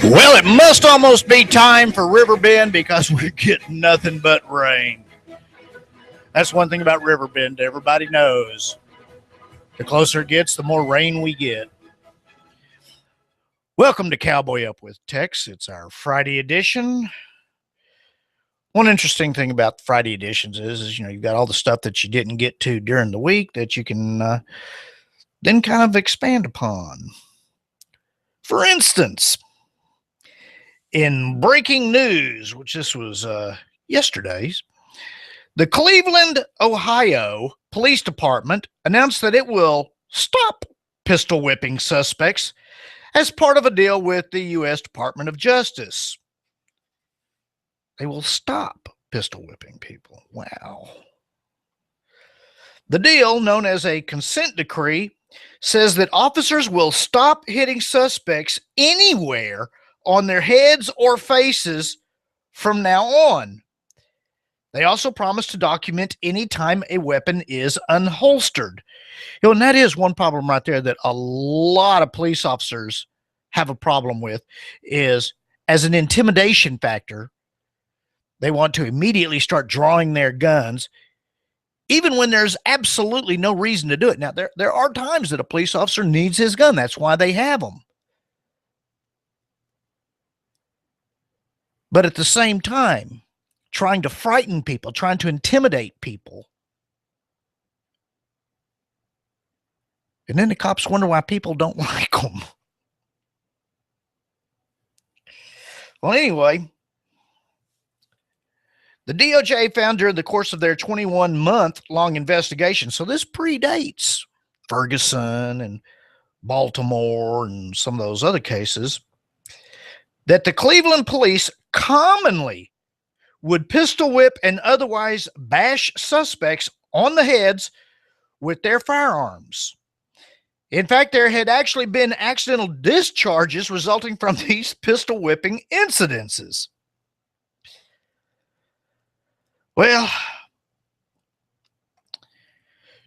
Well, it must almost be time for Riverbend because we're getting nothing but rain. That's one thing about Riverbend. Everybody knows the closer it gets, the more rain we get. Welcome to Cowboy Up with Tex. It's our Friday edition. One interesting thing about Friday editions is you've got all the stuff that you didn't get to during the week that you can then kind of expand upon. For instance, in breaking news, which this was yesterday's, the Cleveland, Ohio Police Department announced that it will stop pistol whipping suspects as part of a deal with the U.S. Department of Justice. They will stop pistol whipping people. Wow. The deal, known as a consent decree, says that officers will stop hitting suspects anywhere on their heads or faces from now on. They also promise to document any time a weapon is unholstered. And that is one problem right there that a lot of police officers have a problem with, is as an intimidation factor, they want to immediately start drawing their guns, even when there's absolutely no reason to do it. Now, there are times that a police officer needs his gun. That's why they have them. But at the same time, trying to frighten people, trying to intimidate people. And then the cops wonder why people don't like them. Well, anyway, the DOJ found during the course of their 21-month-long investigation, so this predates Ferguson and Baltimore and some of those other cases, that the Cleveland police commonly would pistol whip and otherwise bash suspects on the heads with their firearms. In fact, there had actually been accidental discharges resulting from these pistol whipping incidences. Well,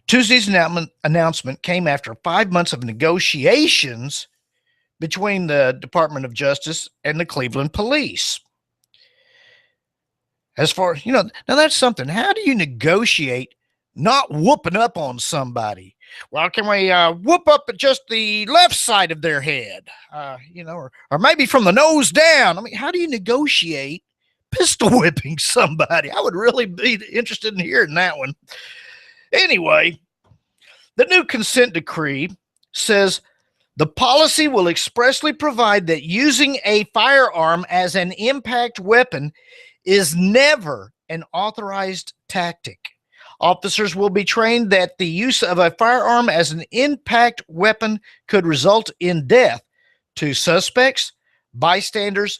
Tuesday's announcement came after 5 months of negotiations between the Department of Justice and the Cleveland police. As far, now that's something. How do you negotiate not whooping up on somebody? Well, can we whoop up at just the left side of their head? Or maybe from the nose down. I mean, how do you negotiate pistol whipping somebody? I would really be interested in hearing that one. Anyway, the new consent decree says the policy will expressly provide that using a firearm as an impact weapon is never an authorized tactic. Officers will be trained that the use of a firearm as an impact weapon could result in death to suspects, bystanders,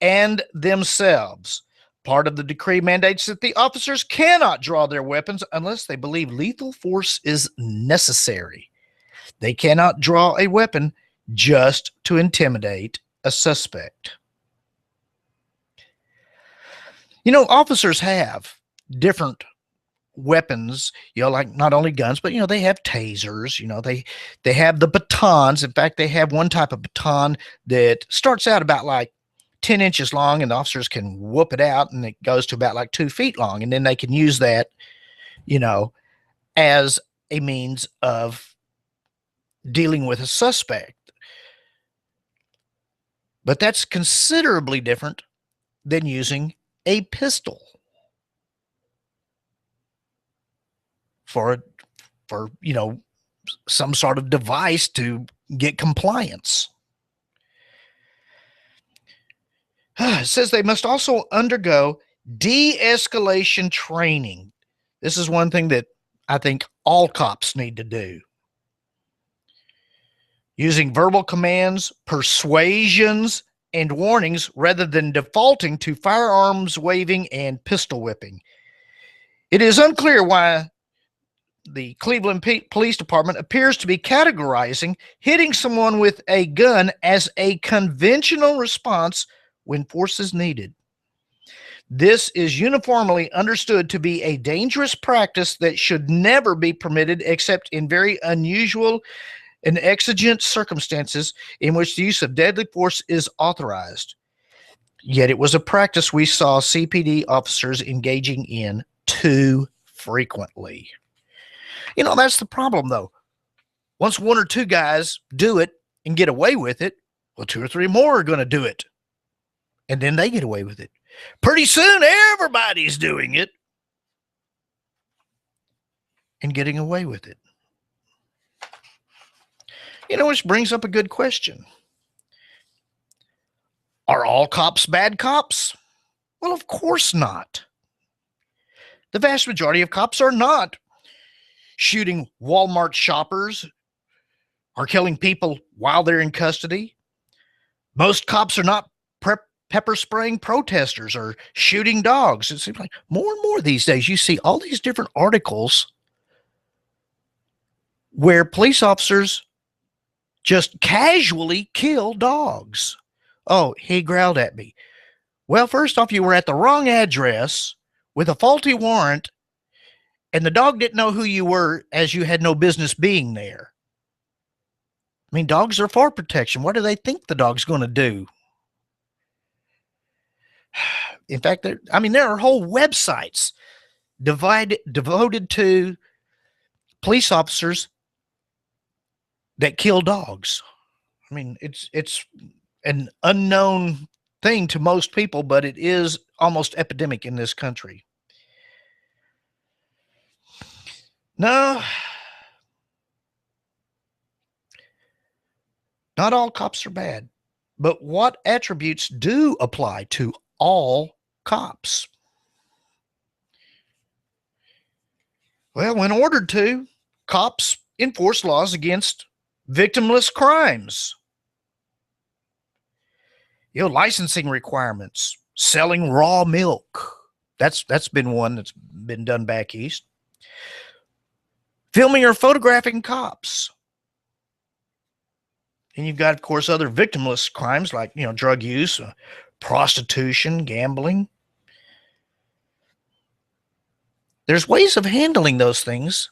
and themselves. Part of the decree mandates that the officers cannot draw their weapons unless they believe lethal force is necessary. They cannot draw a weapon just to intimidate a suspect. Officers have different weapons, like not only guns, but, they have tasers, they have the batons. In fact, they have one type of baton that starts out about like 10 inches long, and the officers can whoop it out, and it goes to about like 2 feet long. And then they can use that, as a means of dealing with a suspect. But that's considerably different than using a pistol for some sort of device to get compliance. It says they must also undergo de-escalation training. This is one thing that I think all cops need to do. Using verbal commands, persuasions, and warnings rather than defaulting to firearms waving and pistol whipping. It is unclear why the Cleveland Police Department appears to be categorizing hitting someone with a gun as a conventional response when force is needed. This is uniformly understood to be a dangerous practice that should never be permitted except in very unusual and exigent circumstances in which the use of deadly force is authorized. Yet it was a practice we saw CPD officers engaging in too frequently. That's the problem, though. Once one or two guys do it and get away with it, well, two or three more are going to do it. And then they get away with it. Pretty soon, everybody's doing it and getting away with it. Which brings up a good question. Are all cops bad cops? Well, of course not. The vast majority of cops are not shooting Walmart shoppers or killing people while they're in custody. Most cops are not pepper spraying protesters or shooting dogs. It seems like more and more these days you see all these different articles where police officers just casually kill dogs. Oh, he growled at me. Well, first off, you were at the wrong address with a faulty warrant, and the dog didn't know who you were, as you had no business being there. I mean, dogs are for protection. What do they think the dog's going to do? In fact, there are whole websites devoted to police officers that kill dogs. I mean, it's an unknown thing to most people, but it is almost epidemic in this country. No, not all cops are bad, but what attributes do apply to all cops? Well, when ordered to, cops enforce laws against victimless crimes. Licensing requirements, selling raw milk. That's been one that's been done back east. Filming or photographing cops. And you've got, of course, other victimless crimes like, drug use, prostitution, gambling. There's ways of handling those things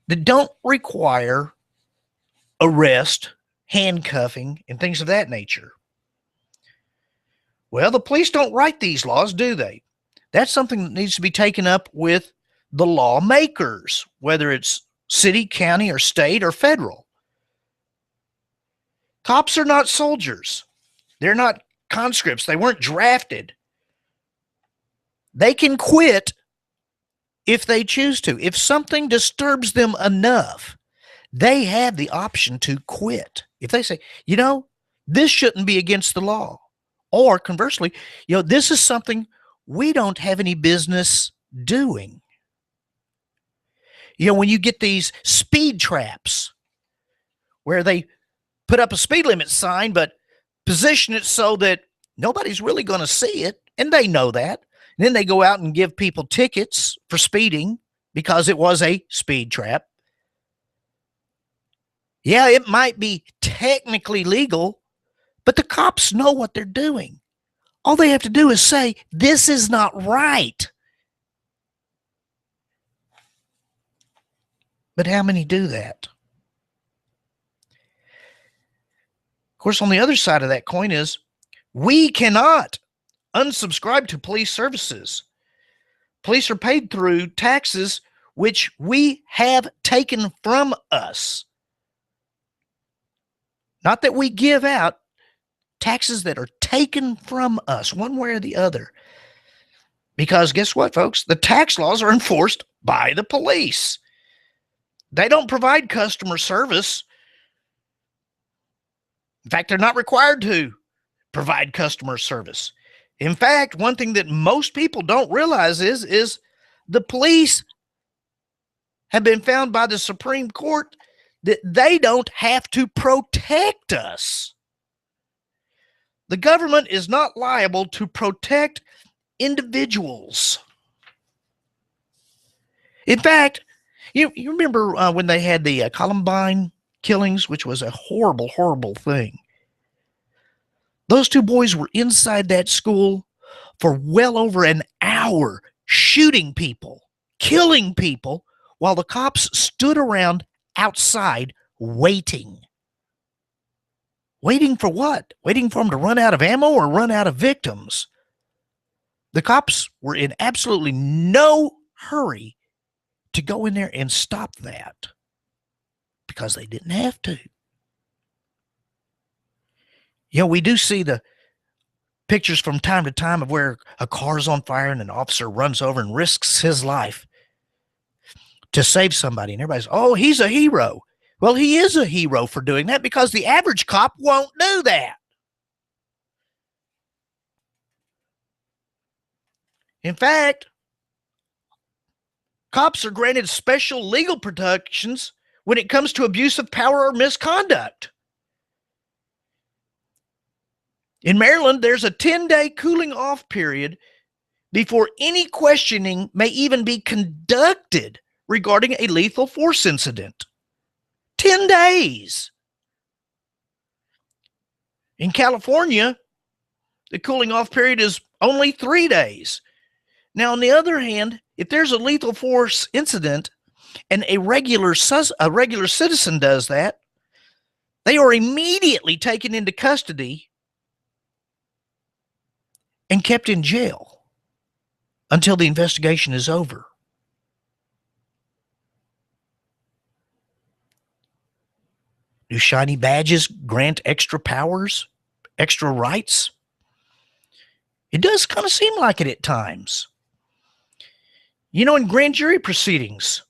that don't require arrest, handcuffing, and things of that nature. Well, the police don't write these laws, do they? That's something that needs to be taken up with the lawmakers, whether it's city, county, or state, or federal. Cops are not soldiers. They're not conscripts. They weren't drafted. They can quit if they choose to. If something disturbs them enough, they have the option to quit. If they say, this shouldn't be against the law. Or conversely, this is something we don't have any business doing. When you get these speed traps where they put up a speed limit sign, but position it so that nobody's really going to see it, and they know that. And then they go out and give people tickets for speeding because it was a speed trap. Yeah, it might be technically legal, but the cops know what they're doing. All they have to do is say, this is not right. But how many do that? Of course, on the other side of that coin is we cannot unsubscribe to police services. Police are paid through taxes which we have taken from us. Not that we give out, taxes that are taken from us one way or the other. Because guess what, folks? The tax laws are enforced by the police. They don't provide customer service. In fact, they're not required to provide customer service. In fact, one thing that most people don't realize is the police have been found by the Supreme Court that they don't have to protect us. The government is not liable to protect individuals. In fact, you remember when they had the Columbine killings, which was a horrible, horrible thing. Those two boys were inside that school for well over an hour, shooting people, killing people, while the cops stood around outside waiting. Waiting for what? Waiting for them to run out of ammo or run out of victims. The cops were in absolutely no hurry to go in there and stop that because they didn't have to. You know, we do see the pictures from time to time of where a car's on fire and an officer runs over and risks his life to save somebody. And everybody's, oh, he's a hero. Well, he is a hero for doing that because the average cop won't do that. In fact, cops are granted special legal protections when it comes to abuse of power or misconduct. In Maryland, there's a 10-day cooling off period before any questioning may even be conducted regarding a lethal force incident. 10 days. In California, the cooling off period is only 3 days. Now, on the other hand, if there's a lethal force incident and a regular citizen does that, they are immediately taken into custody and kept in jail until the investigation is over. Do shiny badges grant extra powers, extra rights? It does kind of seem like it at times. You know, in grand jury proceedings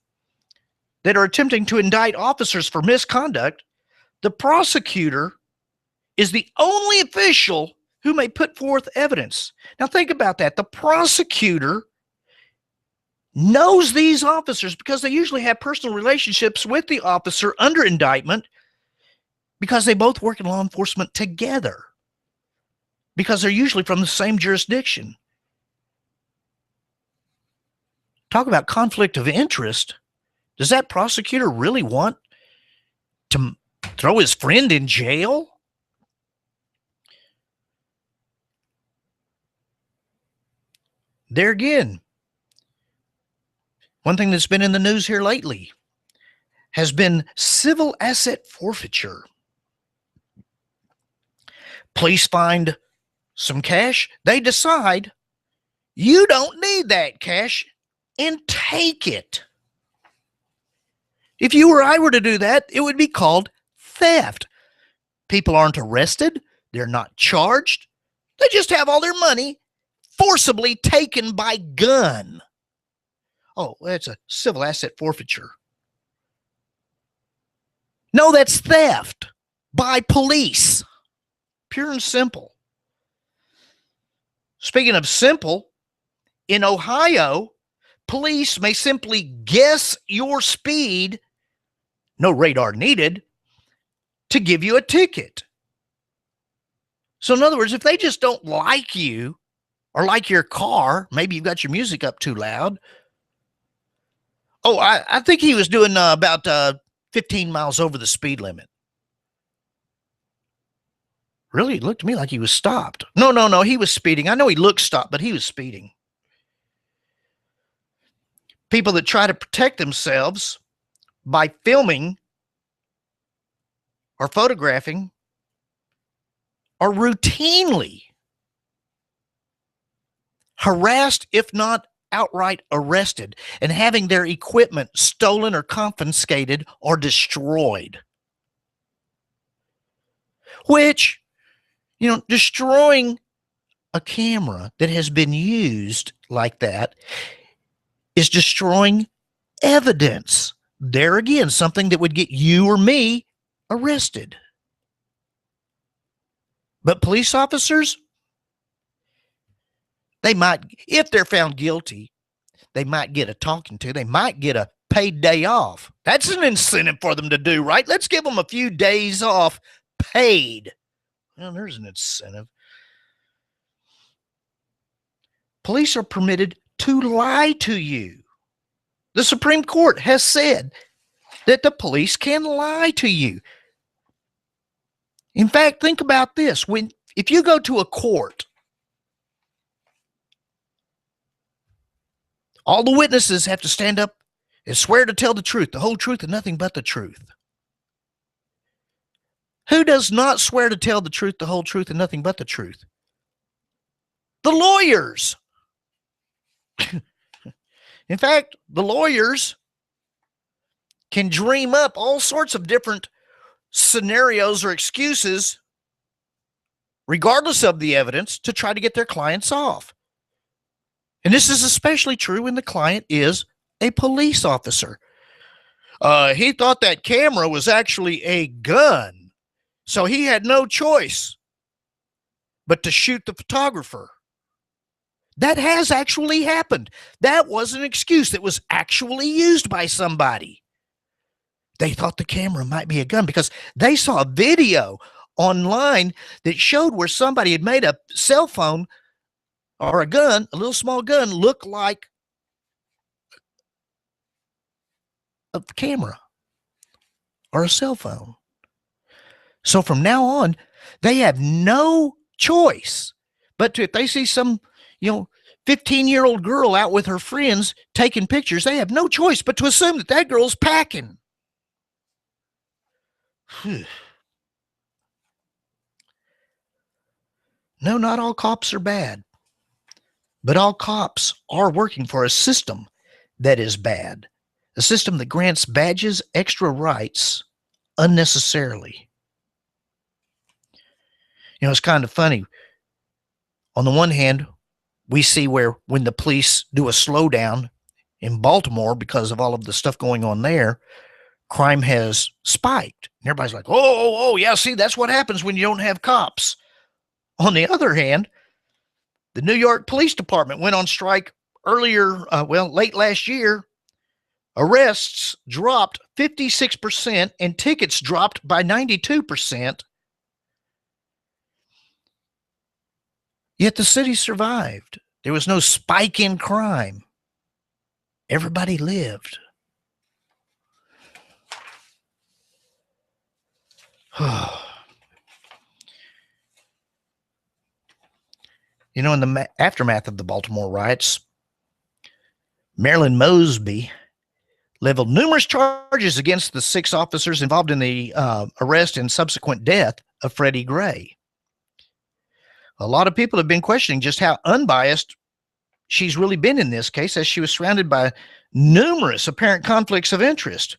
that are attempting to indict officers for misconduct, the prosecutor is the only official who may put forth evidence. Now think about that. The prosecutor knows these officers because they usually have personal relationships with the officer under indictment because they both work in law enforcement together because they're usually from the same jurisdiction. Talk about conflict of interest. Does that prosecutor really want to throw his friend in jail? There again, one thing that's been in the news here lately has been civil asset forfeiture. Police find some cash. They decide you don't need that cash and take it. If you or I were to do that, it would be called theft. People aren't arrested. They're not charged. They just have all their money forcibly taken by gun. Oh, that's a civil asset forfeiture. No, that's theft by police. Pure and simple. Speaking of simple, in Ohio, police may simply guess your speed, no radar needed, to give you a ticket. So in other words, if they just don't like you or like your car, maybe you've got your music up too loud. Oh, I think he was doing about 15 miles over the speed limit. Really, it looked to me like he was stopped. No, he was speeding. I know he looked stopped, but he was speeding. People that try to protect themselves by filming or photographing are routinely harassed, if not outright arrested, and having their equipment stolen or confiscated or destroyed. Which, you know, destroying a camera that has been used like that is destroying evidence. There again, something that would get you or me arrested. But police officers, they might, if they're found guilty, they might get a talking to. They might get a paid day off. That's an incentive for them to do, right? Let's give them a few days off paid. Well, there's an incentive. Police are permitted to lie to you. The Supreme Court has said that the police can lie to you. In fact, think about this. If you go to a court All the witnesses have to stand up and swear to tell the truth, the whole truth, and nothing but the truth. Who does not swear to tell the truth, the whole truth, and nothing but the truth? The lawyers. In fact, the lawyers can dream up all sorts of different scenarios or excuses, regardless of the evidence, to try to get their clients off. And this is especially true when the client is a police officer. He thought that camera was actually a gun, so he had no choice but to shoot the photographer. That has actually happened. That was an excuse that was actually used by somebody. They thought the camera might be a gun because they saw a video online that showed where somebody had made a cell phone or a gun, a little small gun, look like a camera or a cell phone. So from now on, they have no choice but to, if they see some, 15-year-old girl out with her friends taking pictures, they have no choice but to assume that that girl's packing. No, not all cops are bad, but all cops are working for a system that is bad, a system that grants badges extra rights unnecessarily. It's kind of funny. On the one hand, we see where when the police do a slowdown in Baltimore because of all of the stuff going on there, crime has spiked. And everybody's like, oh, yeah, see, that's what happens when you don't have cops. On the other hand, the New York Police Department went on strike earlier, late last year. Arrests dropped 56% and tickets dropped by 92%. Yet the city survived. There was no spike in crime. Everybody lived. In the aftermath of the Baltimore riots, Marilyn Mosby leveled numerous charges against the 6 officers involved in the arrest and subsequent death of Freddie Gray. A lot of people have been questioning just how unbiased she's really been in this case, as she was surrounded by numerous apparent conflicts of interest,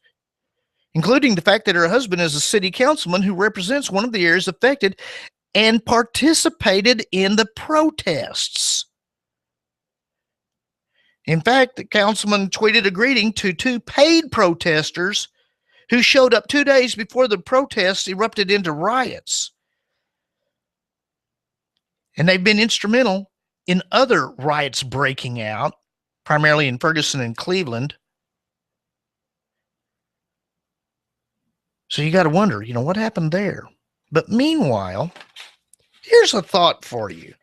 including the fact that her husband is a city councilman who represents one of the areas affected and participated in the protests. In fact, the councilman tweeted a greeting to 2 paid protesters who showed up 2 days before the protests erupted into riots. And they've been instrumental in other riots breaking out, primarily in Ferguson and Cleveland. So you got to wonder, what happened there? But meanwhile, here's a thought for you.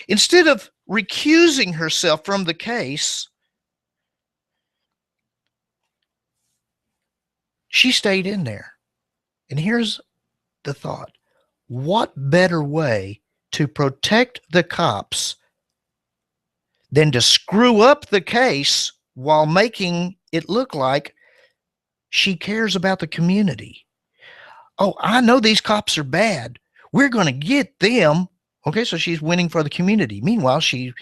Instead of recusing herself from the case, she stayed in there. And here's the thought. What better way to protect the cops than to screw up the case while making it look like she cares about the community? Oh, I know these cops are bad. We're going to get them. Okay, so she's winning for the community. Meanwhile, she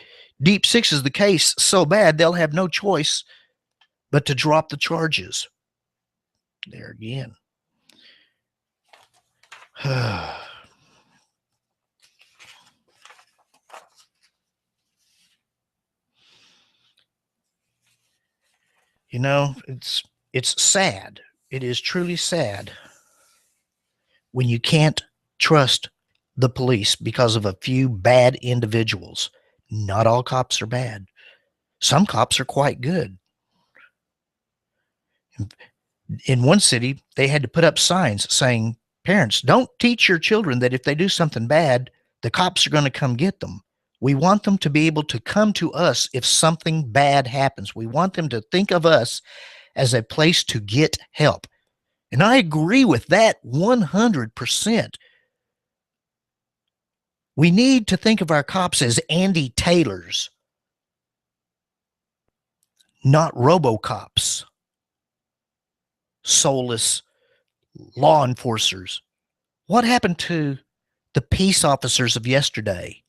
deep sixes the case so bad they'll have no choice but to drop the charges. There again. It's sad. It is truly sad when you can't trust the police because of a few bad individuals. Not all cops are bad. Some cops are quite good. In one city, they had to put up signs saying, parents, don't teach your children that if they do something bad, the cops are going to come get them. We want them to be able to come to us if something bad happens. We want them to think of us as a place to get help. And I agree with that 100%. We need to think of our cops as Andy Taylors, not RoboCops, soulless law enforcers? What happened to the peace officers of yesterday?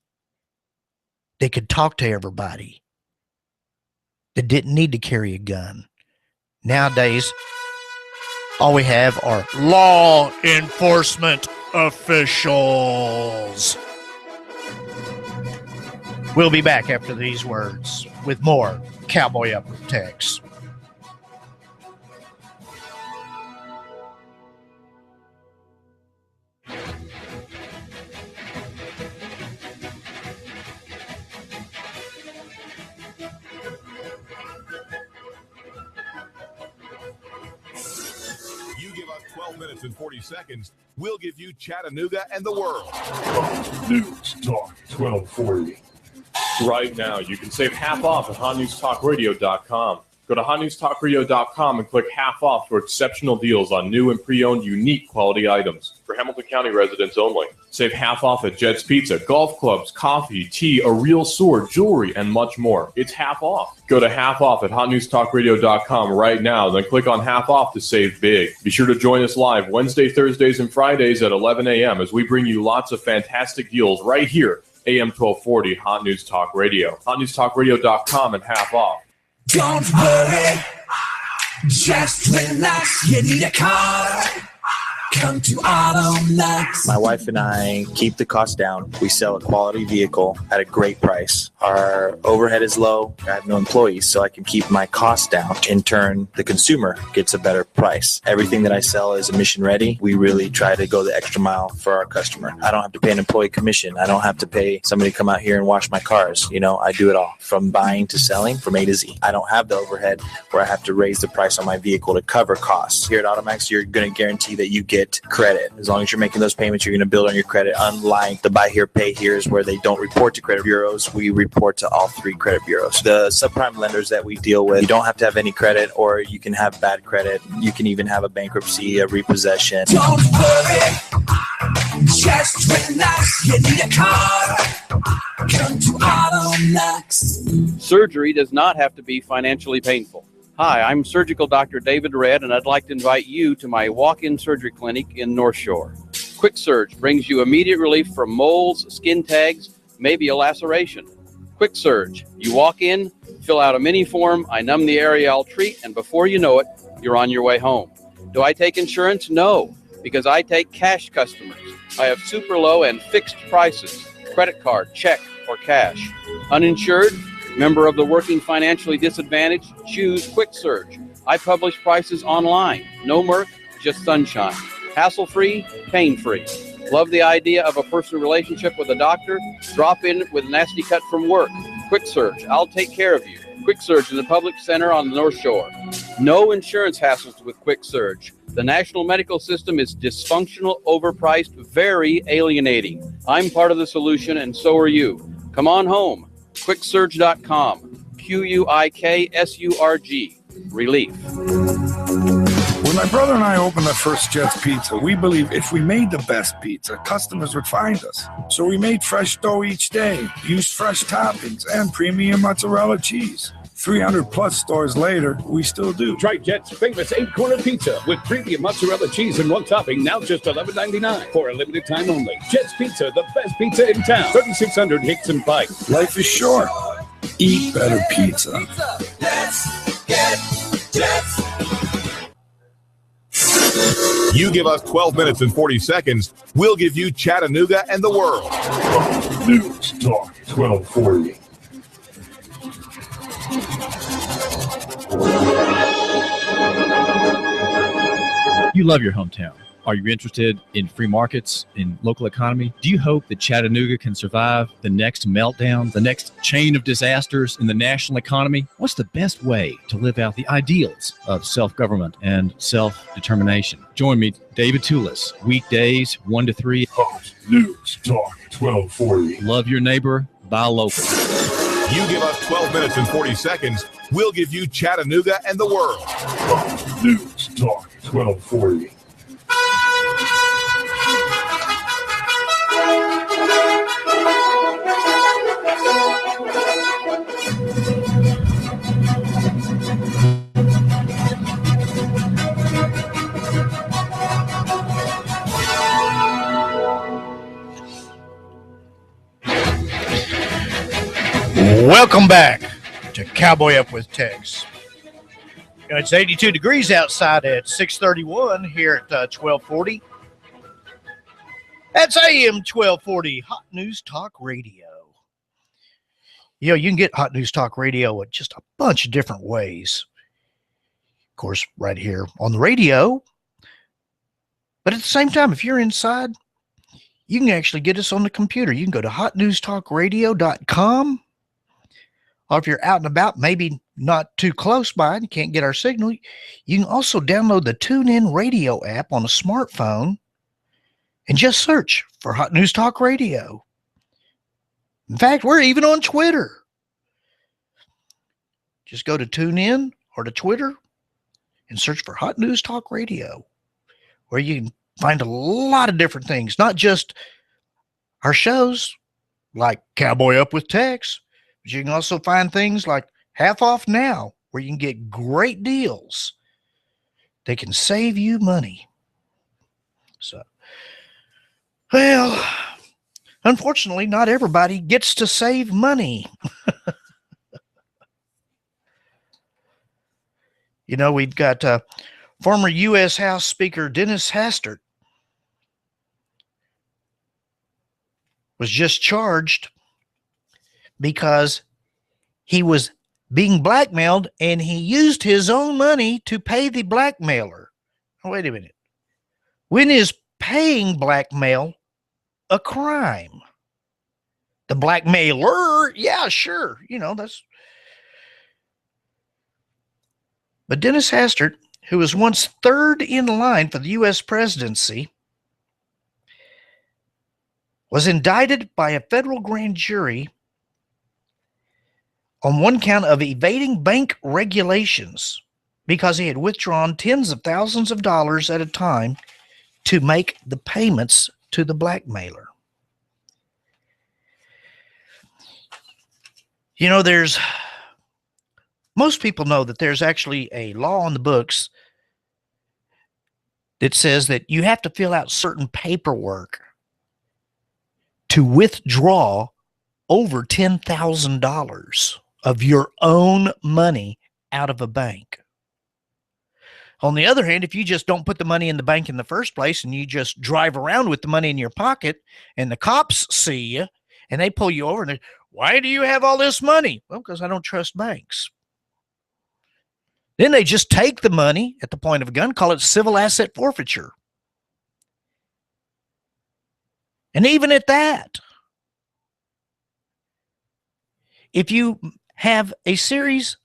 They could talk to everybody. They didn't need to carry a gun. Nowadays, all we have are law enforcement officials. We'll be back after these words with more Cowboy Up with Tex. You give us 12 minutes and 40 seconds, we'll give you Chattanooga and the world. News Talk 1240. Right now, you can save half off at hotnewstalkradio.com. Go to hotnewstalkradio.com and click half off for exceptional deals on new and pre-owned unique quality items. For Hamilton County residents only. Save half off at Jet's Pizza, golf clubs, coffee, tea, a real sword, jewelry, and much more. It's half off. Go to half off at hotnewstalkradio.com right now, then click on half off to save big. Be sure to join us live Wednesday, Thursdays, and Fridays at 11 a.m. as we bring you lots of fantastic deals right here, AM 1240 Hot News Talk Radio. hotnewstalkradio.com and half off. Don't worry, just relax, you need a car. Come to Autolux. My wife and I keep the cost down. We sell a quality vehicle at a great price. Our overhead is low. I have no employees, so I can keep my costs down. In turn, the consumer gets a better price. Everything that I sell is emission ready. We really try to go the extra mile for our customer. I don't have to pay an employee commission. I don't have to pay somebody to come out here and wash my cars. You know, I do it all from buying to selling from A to Z. I don't have the overhead where I have to raise the price on my vehicle to cover costs. Here at Automax, you're going to guarantee that you get credit. As long as you're making those payments, you're going to build on your credit. Unlike the buy here, pay here's where they don't report to credit bureaus, we report to all three credit bureaus. The subprime lenders that we deal with, you don't have to have any credit, or you can have bad credit. You can even have a bankruptcy, a repossession. Don't worry, just relax, you need a car. Come to Autolux. Surgery does not have to be financially painful. Hi, I'm Surgical Dr. David Red, and I'd like to invite you to my walk-in surgery clinic in North Shore. Quick Surge brings you immediate relief from moles, skin tags, maybe a laceration. Quick Surge. You walk in, fill out a mini form, I numb the area I'll treat, and before you know it, you're on your way home. Do I take insurance? No, because I take cash customers. I have super low and fixed prices. Credit card, check, or cash. Uninsured? Member of the working financially disadvantaged? Choose Quick Surge. I publish prices online. No murk, just sunshine. Hassle-free, pain-free. Love the idea of a personal relationship with a doctor? Drop in with a nasty cut from work. Quick Surge. I'll take care of you. Quick Surge in the Public Center on the North Shore. No insurance hassles with Quick Surge. The national medical system is dysfunctional, overpriced, very alienating. I'm part of the solution, and so are you. Come on home. Quicksurge.com. QUIKSURG. Relief. When my brother and I opened the first Jet's Pizza, we believed if we made the best pizza, customers would find us. So we made fresh dough each day, used fresh toppings, and premium mozzarella cheese. 300 plus stores later, we still do. Try Jet's famous 8-corner pizza with premium mozzarella cheese and one topping, now just $11.99 for a limited time only. Jet's Pizza, the best pizza in town. 3600 Hickson Pike. Life is short. Eat better pizza. Let's get Jets. You give us 12 minutes and 40 seconds, we'll give you Chattanooga and the world. News Talk 1240. You love your hometown. Are you interested in free markets, in local economy? Do you hope that Chattanooga can survive the next meltdown, the next chain of disasters in the national economy? What's the best way to live out the ideals of self-government and self-determination? Join me, David Toulis, weekdays 1 to 3. Hot News Talk 1240. Love your neighbor, buy local. You give us 12 minutes and 40 seconds, we'll give you Chattanooga and the world. Hot News Talk 1240. Welcome back to Cowboy Up with Tex. You know, it's 82 degrees outside at 6:31 here at 1240. That's AM 1240 Hot News Talk Radio. You know, you can get Hot News Talk Radio at just a bunch of different ways. Of course, right here on the radio. But at the same time, if you're inside, you can actually get us on the computer. You can go to hotnewstalkradio.com. Or if you're out and about, maybe not too close by and can't get our signal, you can also download the TuneIn Radio app on a smartphone and just search for Hot News Talk Radio. In fact, we're even on Twitter. Just go to TuneIn or to Twitter and search for Hot News Talk Radio, where you can find a lot of different things, not just our shows like Cowboy Up with Tex, but you can also find things like Half Off Now, where you can get great deals. They can save you money. So, well, unfortunately, not everybody gets to save money. You know, we've got former U.S. House Speaker Dennis Hastert was just charged because he was being blackmailed and he used his own money to pay the blackmailer. Oh, wait a minute. When is paying blackmail a crime? The blackmailer, yeah, sure. You know, that's. But Dennis Hastert, who was once third in line for the U.S. presidency, was indicted by a federal grand jury on one count of evading bank regulations because he had withdrawn tens of thousands of dollars at a time to make the payments to the blackmailer. You know, most people know that there's actually a law on the books that says that you have to fill out certain paperwork to withdraw over $10,000 of your own money out of a bank. On the other hand, if you just don't put the money in the bank in the first place and you just drive around with the money in your pocket and the cops see you and they pull you over and they, why do you have all this money? Well, because I don't trust banks. Then they just take the money at the point of a gun, call it civil asset forfeiture. And even at that, if you have a series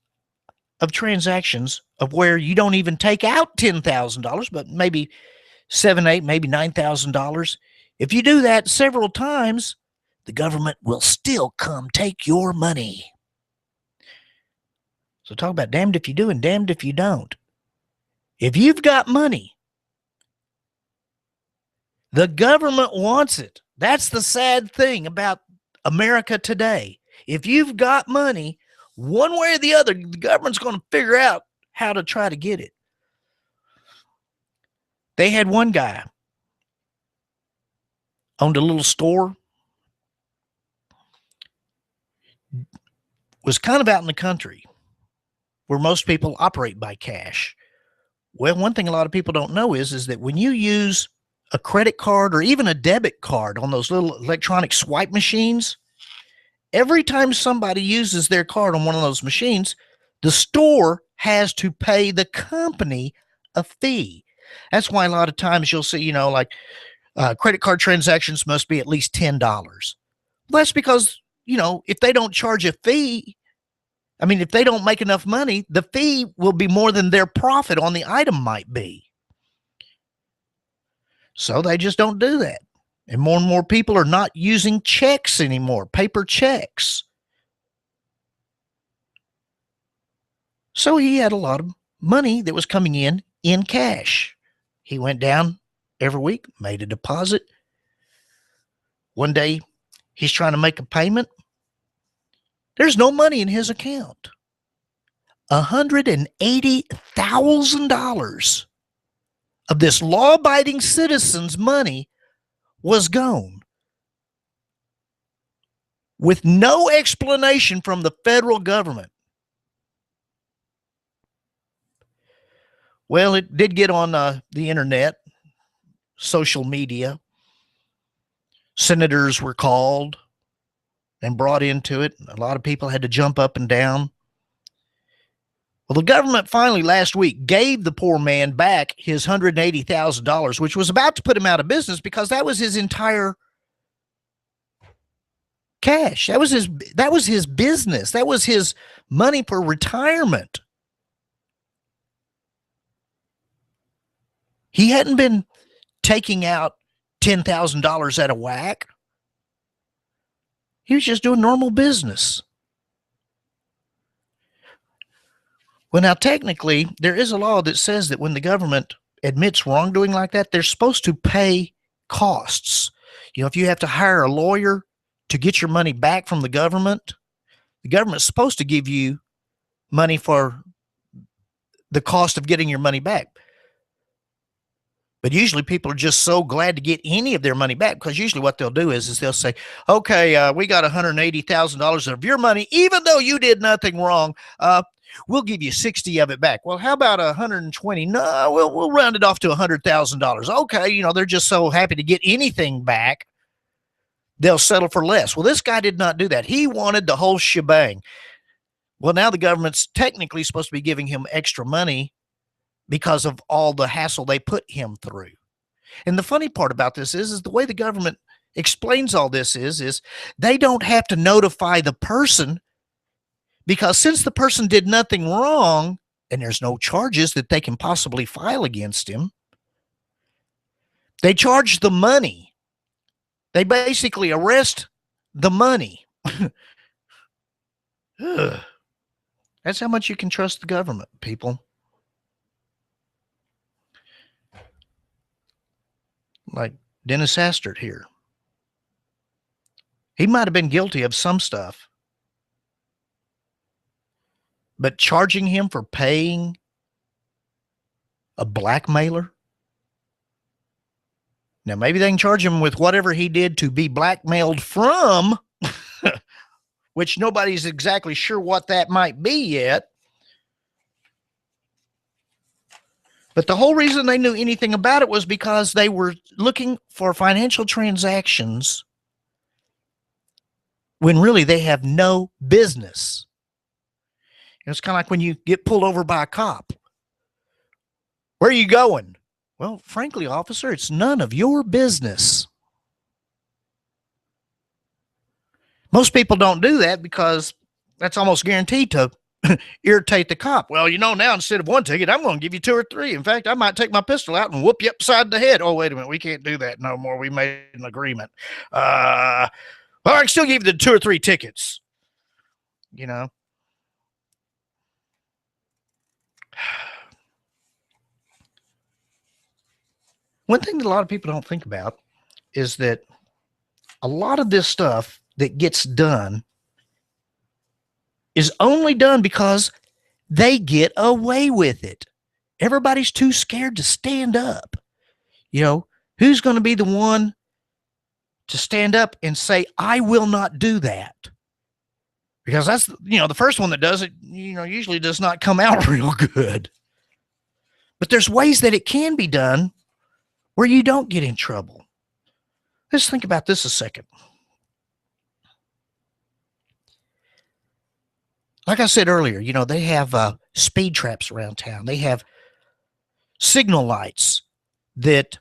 of transactions of where you don't even take out $10,000, but maybe $7,000, $8,000, maybe $9,000, if you do that several times, the government will still come take your money. So talk about damned if you do and damned if you don't. If you've got money, the government wants it. That's the sad thing about America today. If you've got money, one way or the other, the government's going to figure out how to try to get it. They had one guy owned a little store, was kind of out in the country where most people operate by cash. Well, one thing a lot of people don't know is that when you use a credit card or even a debit card on those little electronic swipe machines, every time somebody uses their card on one of those machines, the store has to pay the company a fee. That's why a lot of times you'll see, like credit card transactions must be at least $10. Well, that's because, if they don't charge a fee, if they don't make enough money, the fee will be more than their profit on the item might be. So they just don't do that. And more people are not using checks anymore, paper checks. So he had a lot of money that was coming in cash. He went down every week, made a deposit. One day, he's trying to make a payment. There's no money in his account. $180,000 of this law-abiding citizen's money was gone. with no explanation from the federal government. Well, it did get on the internet, social media. Senators were called and brought into it. A lot of people had to jump up and down. Well, the government finally last week gave the poor man back his $180,000, which was about to put him out of business because that was his entire cash. That was his business. That was his money for retirement. He hadn't been taking out $10,000 at a whack. He was just doing normal business. Well, now, technically, there is a law that says that when the government admits wrongdoing like that, they're supposed to pay costs. You know, if you have to hire a lawyer to get your money back from the government's supposed to give you money for the cost of getting your money back. But usually people are just so glad to get any of their money back, because usually what they'll do is they'll say, okay, we got $180,000 of your money, even though you did nothing wrong. We'll give you 60 of it back. Well, how about 120? No, we'll round it off to $100,000. Okay, you know, they're just so happy to get anything back, they'll settle for less. Well, this guy did not do that. He wanted the whole shebang. Well, now the government's technically supposed to be giving him extra money because of all the hassle they put him through. And the funny part about this is the way the government explains all this is they don't have to notify the person, because since the person did nothing wrong and there's no charges that they can possibly file against him, they charge the money. They basically arrest the money. That's how much you can trust the government, people. Like Dennis Hastert here. He might have been guilty of some stuff, but charging him for paying a blackmailer? Now, maybe they can charge him with whatever he did to be blackmailed from, which nobody's exactly sure what that might be yet. But the whole reason they knew anything about it was because they were looking for financial transactions when really they have no business. It's kind of like when you get pulled over by a cop. Where are you going? Well, frankly, officer, it's none of your business. Most people don't do that because that's almost guaranteed to irritate the cop. Well, you know, now instead of one ticket, I'm going to give you 2 or 3. In fact, I might take my pistol out and whoop you upside the head. Oh, wait a minute. We can't do that no more. We made an agreement. Well, I can still give you the 2 or 3 tickets. You know. One thing that a lot of people don't think about is that a lot of this stuff that gets done is only done because they get away with it. Everybody's too scared to stand up. You know, who's going to be the one to stand up and say, I will not do that? Because that's, you know, the first one that does it, you know, usually does not come out real good. But there's ways that it can be done where you don't get in trouble. Let's think about this a second. Like I said earlier, you know, they have speed traps around town. They have signal lights that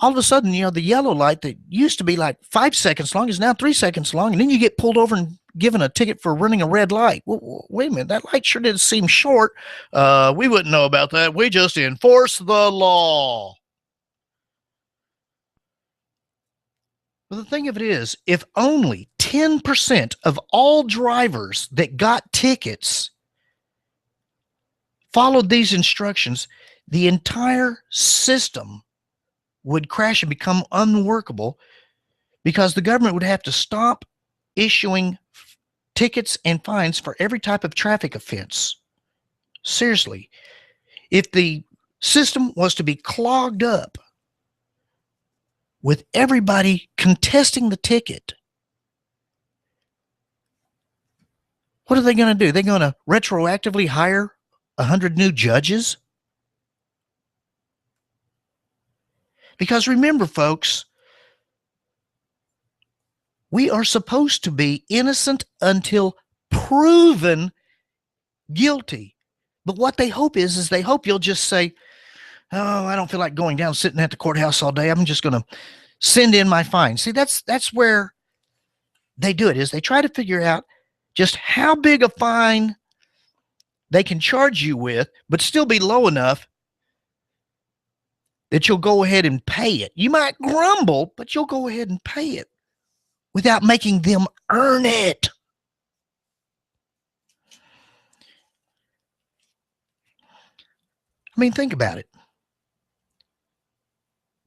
all of a sudden, you know, the yellow light that used to be like 5 seconds long is now 3 seconds long. And then you get pulled over and given a ticket for running a red light. Well, wait a minute, that light sure did seem short. We wouldn't know about that. We just enforce the law. Well, the thing of it is, if only 10% of all drivers that got tickets followed these instructions, the entire system would crash and become unworkable, because the government would have to stop issuing tickets and fines for every type of traffic offense. Seriously, if the system was to be clogged up with everybody contesting the ticket, What are they going to do? They're going to retroactively hire 100 new judges? Because remember, folks, we are supposed to be innocent until proven guilty. But what they hope is they hope you'll just say, oh, I don't feel like going down sitting at the courthouse all day. I'm just going to send in my fine. See, that's where they do it, is they try to figure out just how big a fine they can charge you with, but still be low enough that you'll go ahead and pay it. You might grumble, but you'll go ahead and pay it without making them earn it. I mean, think about it.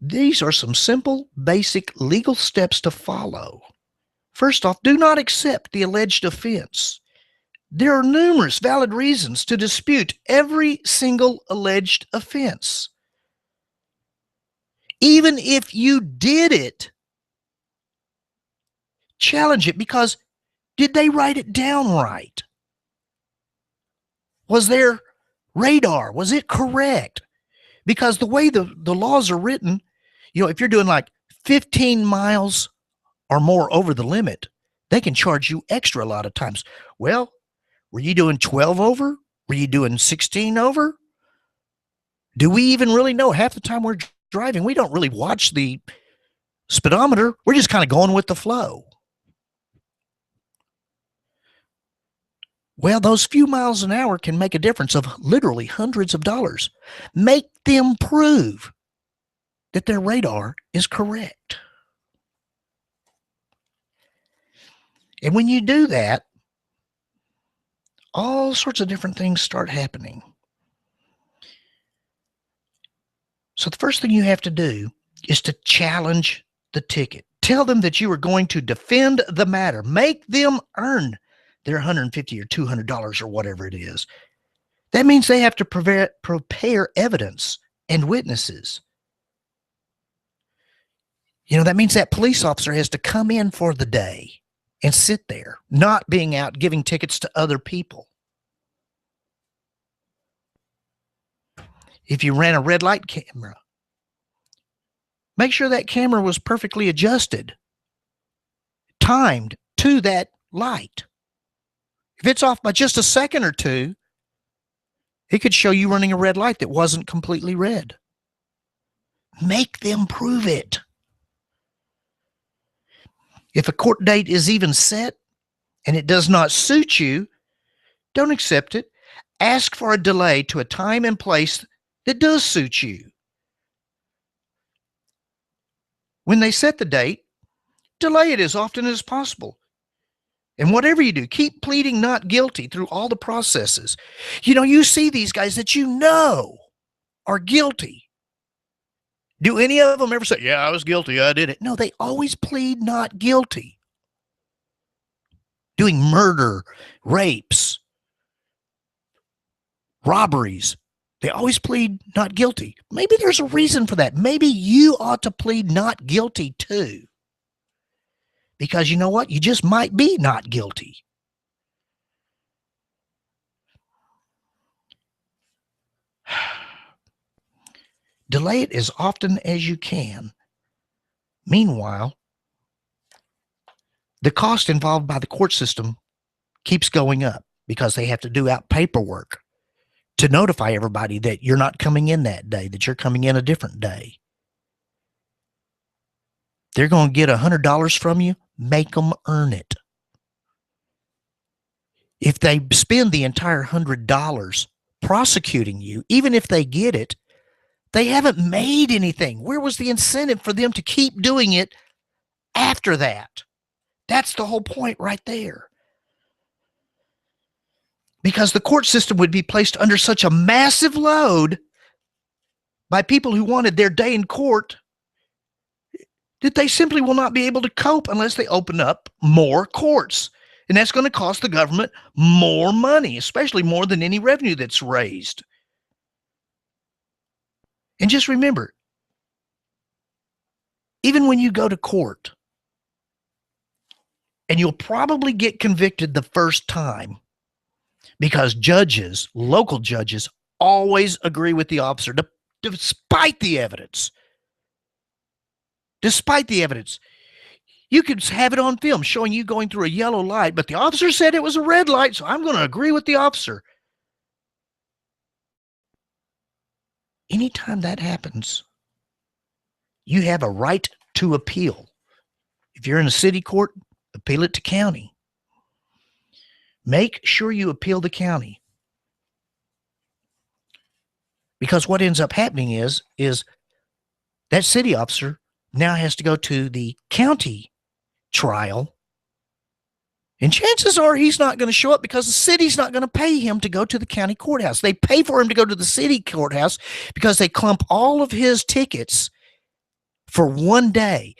These are some simple, basic legal steps to follow. First off, do not accept the alleged offense. There are numerous valid reasons to dispute every single alleged offense. Even if you did it, challenge it, because did they write it down right? Was their radar, was it correct? Because the way the laws are written, if you're doing like 15 miles or more over the limit, they can charge you extra a lot of times. Well, were you doing 12 over? Were you doing 16 over? Do we even really know? Half the time we're driving, we don't really watch the speedometer. We're just kind of going with the flow. Well, those few miles an hour can make a difference of literally hundreds of dollars. Make them prove that their radar is correct. And when you do that, all sorts of different things start happening. So the first thing you have to do is to challenge the ticket. Tell them that you are going to defend the matter. Make them earn their $150 or $200 or whatever it is. That means they have to prepare evidence and witnesses. That means that police officer has to come in for the day and sit there, not being out giving tickets to other people. If you ran a red light camera, make sure that camera was perfectly adjusted, timed to that light. If it's off by just a second or two, it could show you running a red light that wasn't completely red. Make them prove it. If a court date is even set and it does not suit you, don't accept it. Ask for a delay to a time and place that does suit you. When they set the date, delay it as often as possible. And whatever you do, keep pleading not guilty through all the processes. You see these guys that are guilty. Do any of them ever say, yeah, I was guilty, I did it? No, they always plead not guilty. Doing murder, rapes, robberies, they always plead not guilty. Maybe there's a reason for that. Maybe you ought to plead not guilty too. Because you know what? You just might be not guilty. Delay it as often as you can. Meanwhile, the cost involved by the court system keeps going up because they have to do out paperwork to notify everybody that you're not coming in that day, that you're coming in a different day. They're going to get $100 from you. Make them earn it. If they spend the entire $100 prosecuting you, even if they get it, they haven't made anything. Where was the incentive for them to keep doing it after that? That's the whole point right there. Because the court system would be placed under such a massive load by people who wanted their day in court that they simply will not be able to cope unless they open up more courts. And that's going to cost the government more money, especially more than any revenue that's raised. And just remember, even when you go to court, and you'll probably get convicted the first time, because judges, local judges, always agree with the officer despite the evidence. Despite the evidence. You could have it on film showing you going through a yellow light, but the officer said it was a red light, so I'm going to agree with the officer. Anytime that happens, you have a right to appeal. If you're in a city court, appeal it to county. Make sure you appeal the county. Because what ends up happening is that city officer now has to go to the county trial. And chances are he's not going to show up because the city's not going to pay him to go to the county courthouse. They pay for him to go to the city courthouse because they clump all of his tickets for one day.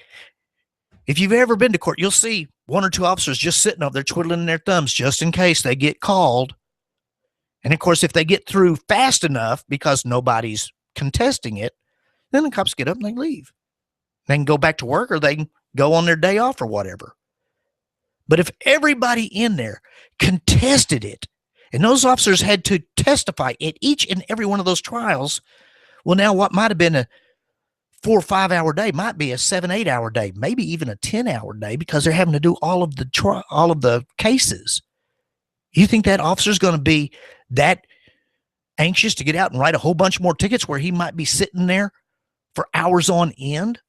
If you've ever been to court, you'll see one or two officers just sitting up there twiddling their thumbs just in case they get called. And of course, if they get through fast enough because nobody's contesting it, then the cops get up and they leave. They can go back to work or they can go on their day off or whatever. But if everybody in there contested it, and those officers had to testify at each and every one of those trials, well, now what might have been a 4 or 5 hour day might be a 7, 8 hour day, maybe even a 10-hour day because they're having to do all of the cases. You think that officer's going to be that anxious to get out and write a whole bunch more tickets where he might be sitting there for hours on end?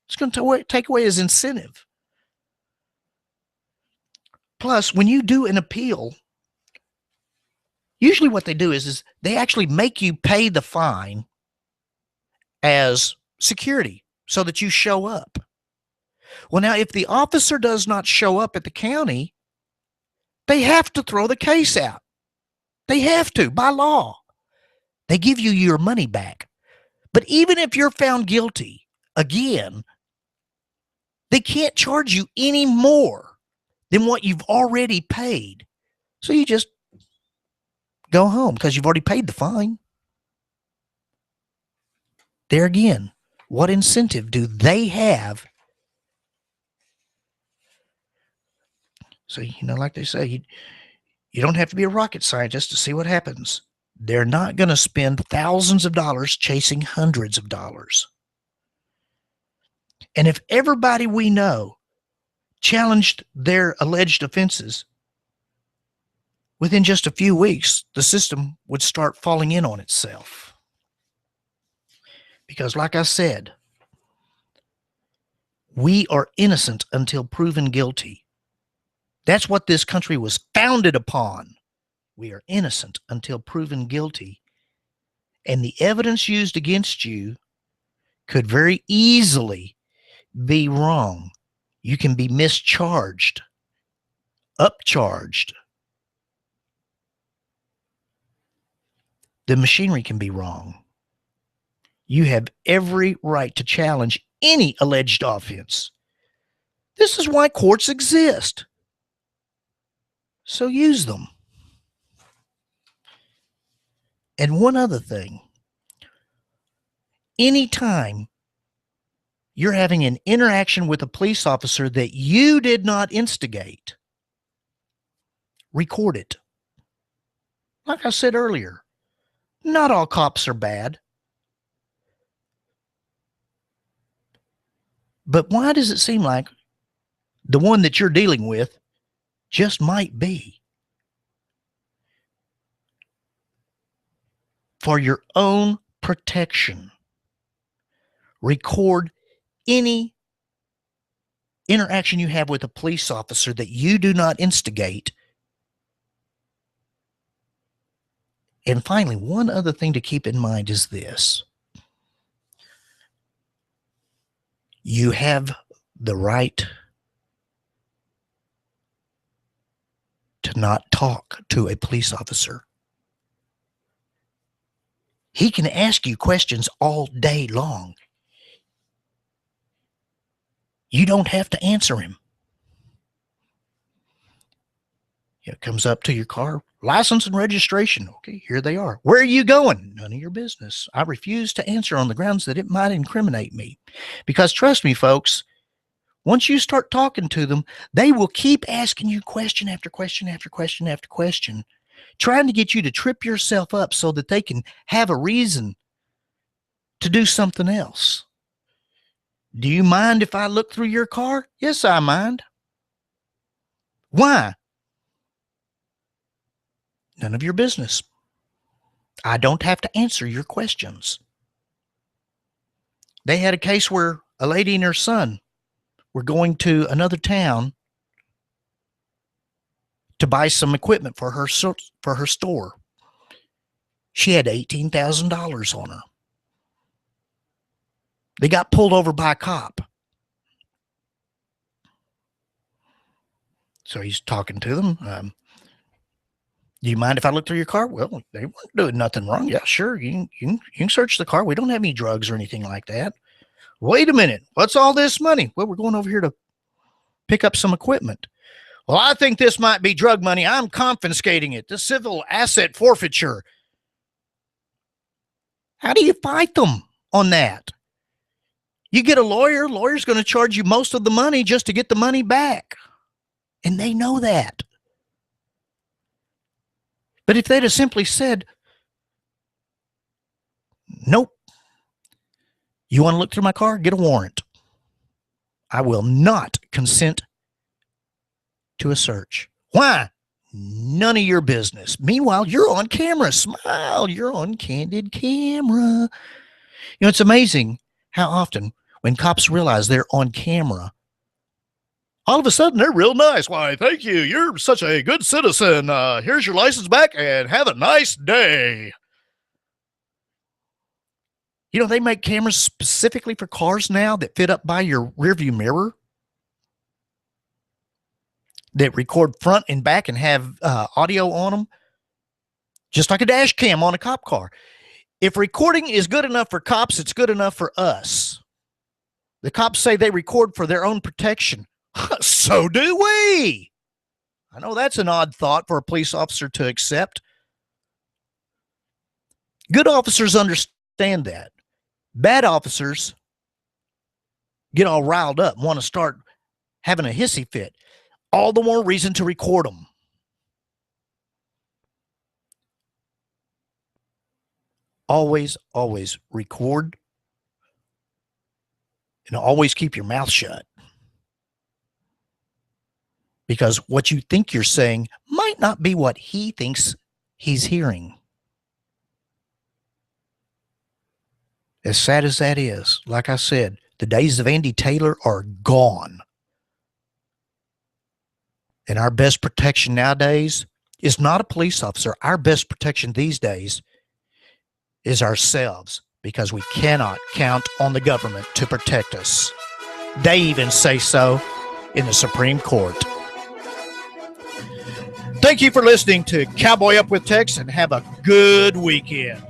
It's going to take away his incentive. Plus, when you do an appeal, usually what they do is they actually make you pay the fine as security so that you show up. Well, now, if the officer does not show up at the county, they have to throw the case out. They have to, by law. They give you your money back. But even if you're found guilty, again, they can't charge you any more than what you've already paid. So you just go home because you've already paid the fine. There again, what incentive do they have? So, like they say, you don't have to be a rocket scientist to see what happens. They're not going to spend thousands of dollars chasing hundreds of dollars. And if everybody we know challenged their alleged offenses, within just a few weeks, the system would start falling in on itself. Because like I said, we are innocent until proven guilty. That's what this country was founded upon. We are innocent until proven guilty. And the evidence used against you could very easily be wrong. You can be mischarged, upcharged. The machinery can be wrong. You have every right to challenge any alleged offense. This is why courts exist. So use them. And one other thing. Anytime you're having an interaction with a police officer that you did not instigate, record it. Like I said earlier, not all cops are bad. But why does it seem like the one that you're dealing with just might be? For your own protection, record any interaction you have with a police officer that you do not instigate. And finally, one other thing to keep in mind is this. You have the right to not talk to a police officer. He can ask you questions all day long. You don't have to answer him. It comes up to your car, license and registration. Okay, here they are. Where are you going? None of your business. I refuse to answer on the grounds that it might incriminate me. Because trust me, folks, once you start talking to them, they will keep asking you question after question after question after question trying to get you to trip yourself up so that they can have a reason to do something else. Do you mind if I look through your car? Yes, I mind. Why? None of your business. I don't have to answer your questions. They had a case where a lady and her son were going to another town to buy some equipment for her store. She had $18,000 on her. They got pulled over by a cop. So he's talking to them. Do you mind if I look through your car? Well, they weren't doing nothing wrong. Yeah, sure. You can search the car. We don't have any drugs or anything like that. Wait a minute. What's all this money? Well, we're going over here to pick up some equipment. Well, I think this might be drug money. I'm confiscating it. The civil asset forfeiture. How do you fight them on that? You get a lawyer. Lawyer's going to charge you most of the money just to get the money back. And they know that. But if they'd have simply said, nope, you want to look through my car? Get a warrant. I will not consent to a search. Why? None of your business. Meanwhile, you're on camera. Smile. You're on candid camera. You know, it's amazing how often when cops realize they're on camera, all of a sudden they're real nice. Why, thank you. You're such a good citizen. Here's your license back and have a nice day. You know, they make cameras specifically for cars now that fit up by your rearview mirror, that record front and back and have audio on them, just like a dash cam on a cop car. If recording is good enough for cops, it's good enough for us. The cops say they record for their own protection. So do we. I know that's an odd thought for a police officer to accept. Good officers understand that. Bad officers get all riled up and want to start having a hissy fit. All the more reason to record them. Always, always record. And always keep your mouth shut. Because what you think you're saying might not be what he thinks he's hearing. As sad as that is, like I said, the days of Andy Taylor are gone. And our best protection nowadays is not a police officer. Our best protection these days is ourselves, because we cannot count on the government to protect us. They even say so in the Supreme Court. Thank you for listening to Cowboy Up with Tex, and have a good weekend.